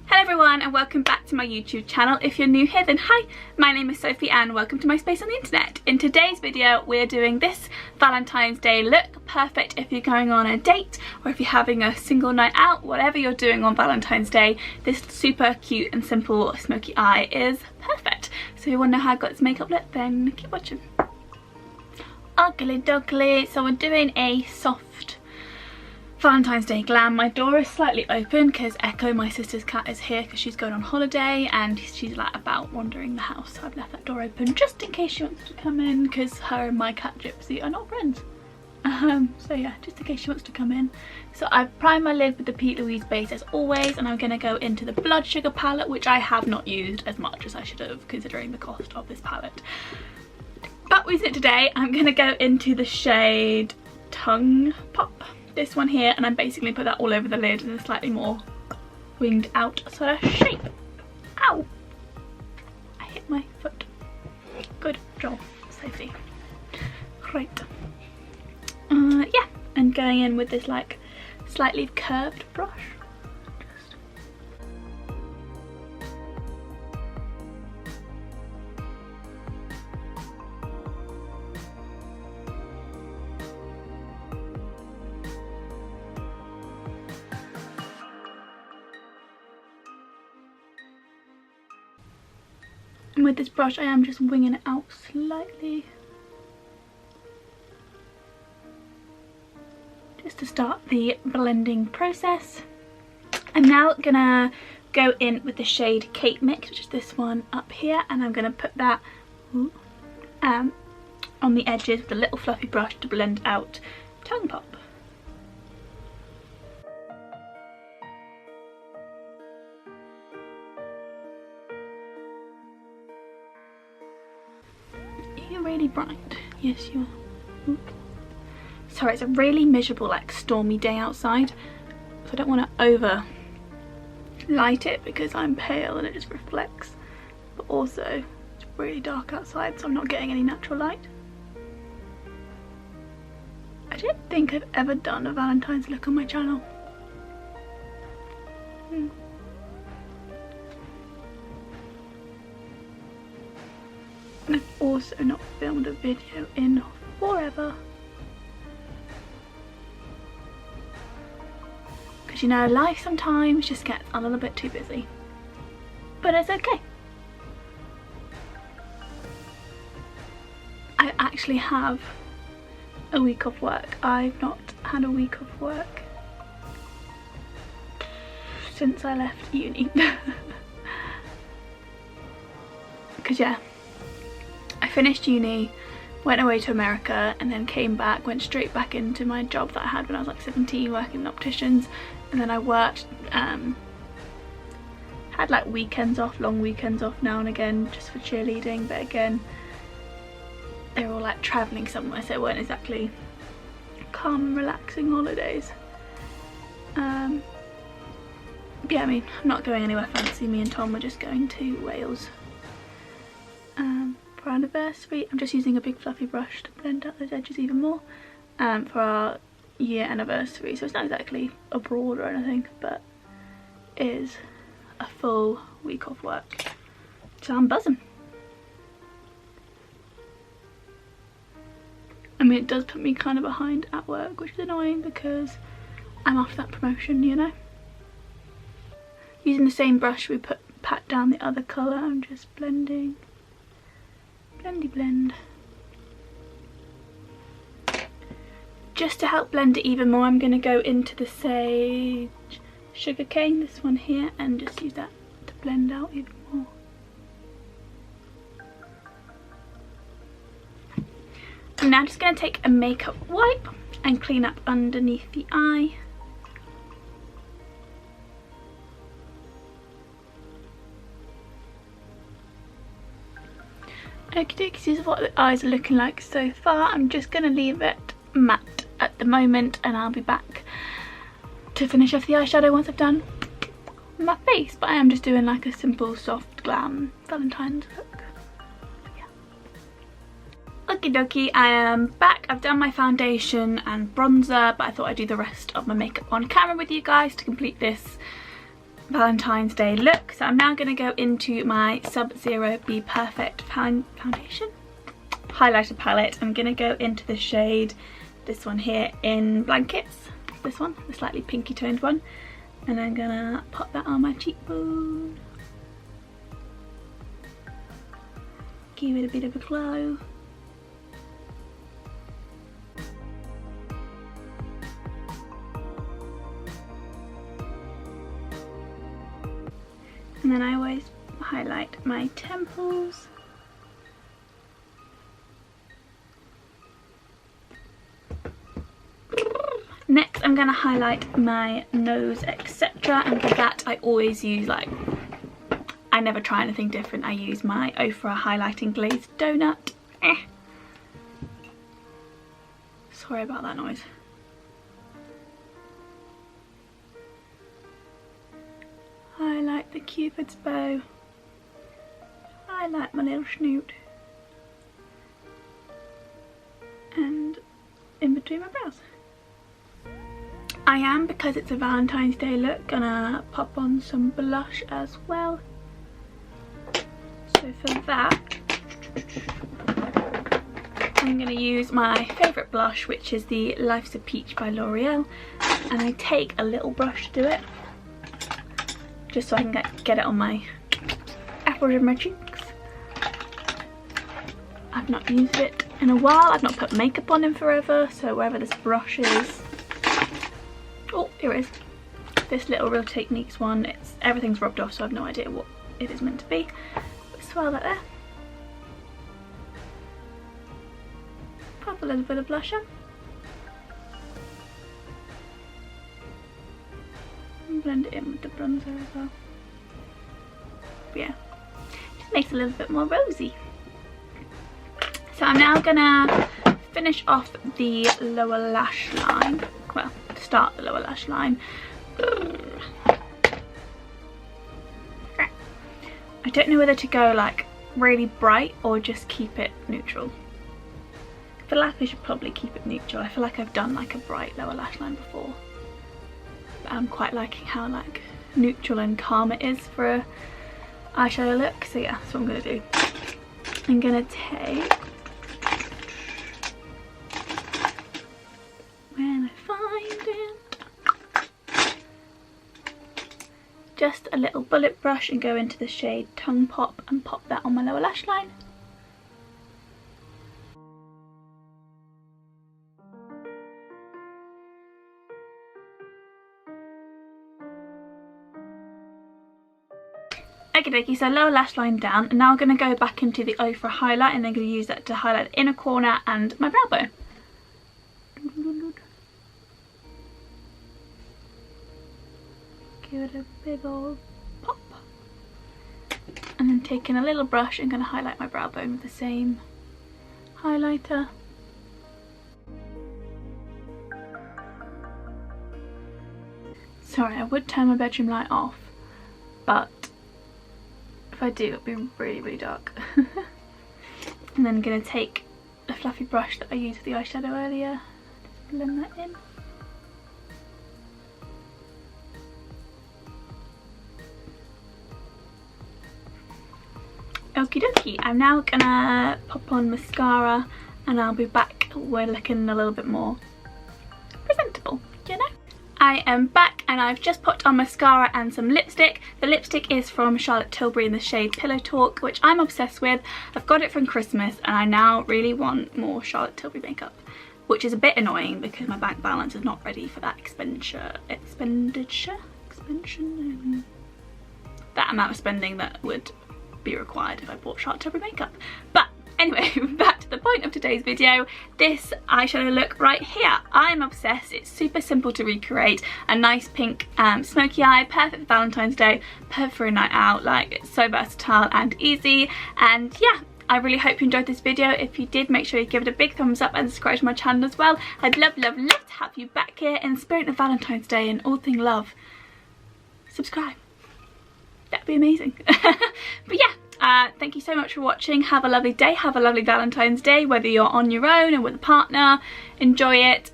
Hello everyone and welcome back to my YouTube channel. If you're new here then hi, my name is Sophie and welcome to my space on the internet. In today's video we're doing this Valentine's Day look, perfect if you're going on a date or if you're having a single night out, whatever you're doing on Valentine's Day, this super cute and simple smoky eye is perfect. So if you want to know how I got this makeup look then keep watching. Ugly duckly, so we're doing a soft Valentine's Day glam. My door is slightly open because Echo, my sister's cat, is here because she's going on holiday and she's like about wandering the house, so I've left that door open just in case she wants to come in because her and my cat Gypsy are not friends. So yeah, just in case she wants to come in. So I've primed my lid with the Pete Louise base as always, and I'm going to go into the Blood Sugar palette, which I have not used as much as I should have considering the cost of this palette. But with it today, I'm going to go into the shade Tongue Pop. This one here, and I'm basically put that all over the lid in a slightly more winged out sort of shape. Ow! I hit my foot. Good job, Sophie. Great. Yeah, and going in with this like slightly curved brush. And with this brush I am just winging it out slightly, just to start the blending process. I'm now gonna go in with the shade Cake Mix, which is this one up here, and I'm gonna put that on the edges with a little fluffy brush to blend out Tongue Pop. You're really bright. Yes, you are. Oop. Sorry, it's a really miserable, like stormy day outside, so I don't want to over light it because I'm pale and it just reflects, but also it's really dark outside, so I'm not getting any natural light. I don't think I've ever done a Valentine's look on my channel. And I've also not filmed a video in forever. Because you know, life sometimes just gets a little bit too busy. But it's okay. I actually have a week off work. I've not had a week off work since I left uni. Because yeah, I finished uni, went away to America and then came back, went straight back into my job that I had when I was like 17 working in opticians, and then I worked, had like weekends off, long weekends off now and again just for cheerleading, but again they were all like travelling somewhere, so it weren't exactly calm and relaxing holidays. Yeah, I mean, I'm not going anywhere fancy. Me and Tom were just going to Wales for our anniversary. I'm just using a big fluffy brush to blend out those edges even more for our year anniversary, so it's not exactly abroad or anything, but it is a full week off work, so I'm buzzing. I mean, it does put me kind of behind at work, which is annoying because I'm off that promotion, you know. Using the same brush we pat down the other colour, I'm just blending. Blendy blend. Just to help blend it even more, I'm going to go into the Sage Sugarcane, this one here, and just use that to blend out even more. I'm now just going to take a makeup wipe and clean up underneath the eye. Okie dokie, this is what the eyes are looking like so far. I'm just going to leave it matte at the moment and I'll be back to finish off the eyeshadow once I've done my face. But I am just doing like a simple soft glam Valentine's look. Yeah. Okie dokie, I am back. I've done my foundation and bronzer, but I thought I'd do the rest of my makeup on camera with you guys to complete this Valentine's Day look. So I'm now going to go into my Sub-Zero Be Perfect foundation highlighter palette. I'm going to go into the shade, this one here in Blankets, this one, the slightly pinky toned one, and I'm going to pop that on my cheekbone, give it a bit of a glow. And then I always highlight my temples. Next I'm going to highlight my nose, etc. And for that I always use, like, I never try anything different. I use my Ofra highlighting glazed donut. Sorry about that noise. Highlight the Cupid's bow. Highlight my little snoot. And in between my brows. I am, because it's a Valentine's Day look, gonna pop on some blush as well. So for that, I'm gonna use my favourite blush, which is the Life's a Peach by L'Oreal, and I take a little brush to do it, just so I can get it on my apples of my cheeks. I've not used it in a while. I've not put makeup on in forever, so wherever this brush is, oh, here it is. This little Real Techniques one, everything's rubbed off, so I have no idea what it is meant to be. But swirl that there. Pop a little bit of blusher. And blend it in with the bronzer as well. But yeah, just makes it a little bit more rosy. So I'm now gonna finish off the lower lash line. Well, start the lower lash line. I don't know whether to go like really bright or just keep it neutral. I feel like I should probably keep it neutral. I feel like I've done like a bright lower lash line before. But I'm quite liking how like neutral and calm it is for a eyeshadow look. So yeah, that's what I'm gonna do. I'm gonna take, just a little bullet brush and go into the shade Tongue Pop and pop that on my lower lash line. Okie dokie, so lower lash line down, and now I'm going to go back into the Ofra highlight, and then going to use that to highlight the inner corner and my brow bone. Give it a big old pop, and then taking a little brush I'm going to highlight my brow bone with the same highlighter. Sorry, I would turn my bedroom light off, but if I do it'll be really, really dark. And then I'm going to take a fluffy brush that I used for the eyeshadow earlier, just blend that in. Okie dokie, I'm now gonna pop on mascara and I'll be back when looking a little bit more presentable, you know? I am back and I've just put on mascara and some lipstick. The lipstick is from Charlotte Tilbury in the shade Pillow Talk, which I'm obsessed with. I've got it from Christmas and I now really want more Charlotte Tilbury makeup, which is a bit annoying because my bank balance is not ready for that that amount of spending that would be required if I bought Charlotte Tilbury makeup. But anyway, back to the point of today's video, this eyeshadow look right here. I'm obsessed. It's super simple to recreate. A nice pink smoky eye, perfect for Valentine's Day, perfect for a night out. Like, it's so versatile and easy. And yeah, I really hope you enjoyed this video. If you did, make sure you give it a big thumbs up and subscribe to my channel as well. I'd love, love, love to have you back here in the spirit of Valentine's Day and all thing love. Subscribe. That'd be amazing. But yeah, thank you so much for watching. Have a lovely day. Have a lovely Valentine's Day, whether you're on your own or with a partner. Enjoy it.